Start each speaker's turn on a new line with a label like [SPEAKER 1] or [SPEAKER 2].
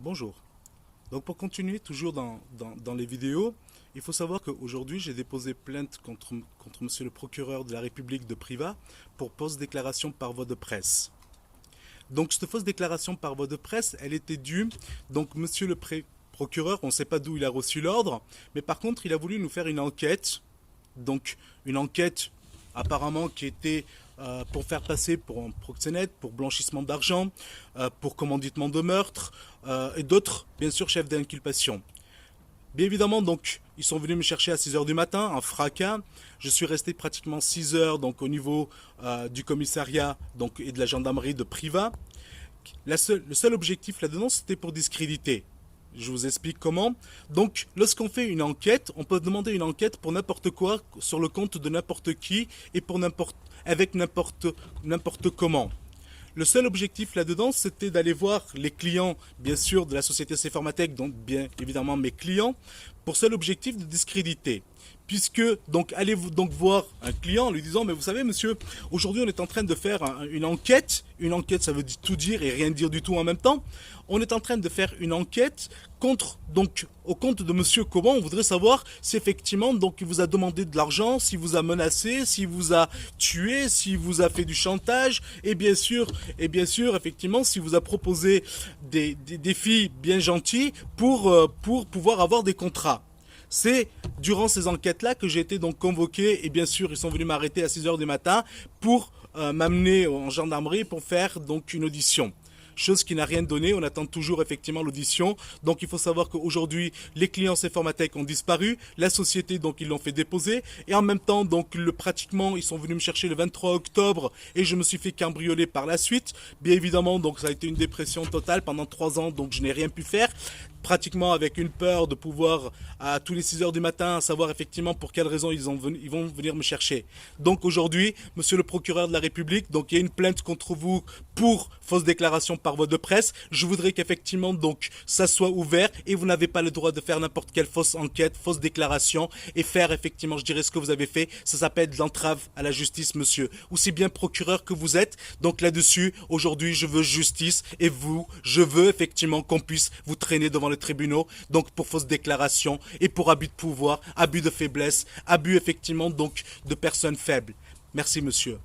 [SPEAKER 1] Bonjour. Donc pour continuer toujours dans les vidéos, il faut savoir qu'aujourd'hui j'ai déposé plainte contre monsieur le procureur de la République de Privas pour fausse déclaration par voie de presse. Donc cette fausse déclaration par voie de presse, elle était due, donc monsieur le procureur, on ne sait pas d'où il a reçu l'ordre, mais par contre il a voulu nous faire une enquête, donc une enquête apparemment qui était pour faire passer pour un proxénète, pour blanchissement d'argent, pour commanditement de meurtre et d'autres, bien sûr, chefs d'inculpation. Bien évidemment, donc, ils sont venus me chercher à 6 heures du matin, un fracas. Je suis resté pratiquement 6 heures donc, au niveau du commissariat donc, et de la gendarmerie de Privas. Le seul objectif là-dedans, c'était pour discréditer. Je vous explique comment. Donc, lorsqu'on fait une enquête, on peut demander une enquête pour n'importe quoi, sur le compte de n'importe qui et pour avec n'importe comment. Le seul objectif là-dedans, c'était d'aller voir les clients, bien sûr, de la société Cformatec, donc bien évidemment mes clients, pour seul objectif de discréditer. Puisque, donc, allez-vous donc voir un client en lui disant, mais vous savez, monsieur, aujourd'hui, on est en train de faire une enquête. Une enquête, ça veut tout dire et rien dire du tout en même temps. On est en train de faire une enquête au compte de monsieur Comment. On voudrait savoir si effectivement, donc, il vous a demandé de l'argent, s'il vous a menacé, s'il vous a tué, s'il vous a fait du chantage, et bien sûr, effectivement, s'il vous a proposé des filles bien gentilles pour pouvoir avoir des contrats. C'est durant ces enquêtes-là que j'ai été donc convoqué et bien sûr ils sont venus m'arrêter à 6 heures du matin pour m'amener en gendarmerie pour faire donc une audition. Chose qui n'a rien donné, on attend toujours effectivement l'audition. Donc il faut savoir qu'aujourd'hui les clients Cformatec ont disparu, la société donc ils l'ont fait déposer et en même temps donc pratiquement ils sont venus me chercher le 23 octobre et je me suis fait cambrioler par la suite. Bien évidemment donc ça a été une dépression totale pendant 3 ans donc je n'ai rien pu faire. Pratiquement avec une peur de pouvoir à tous les 6 heures du matin savoir effectivement pour quelles raisons ils vont venir me chercher. Donc aujourd'hui, monsieur le procureur de la République, donc il y a une plainte contre vous pour fausse déclaration par voie de presse. Je voudrais qu'effectivement donc ça soit ouvert et vous n'avez pas le droit de faire n'importe quelle fausse enquête, fausse déclaration et faire effectivement, je dirais ce que vous avez fait, ça s'appelle de l'entrave à la justice, monsieur. Aussi bien procureur que vous êtes. Donc là-dessus, aujourd'hui, je veux justice et je veux effectivement qu'on puisse vous traîner devant les tribunaux, donc pour fausse déclaration et pour abus de pouvoir, abus de faiblesse, abus effectivement donc de personnes faibles. Merci monsieur.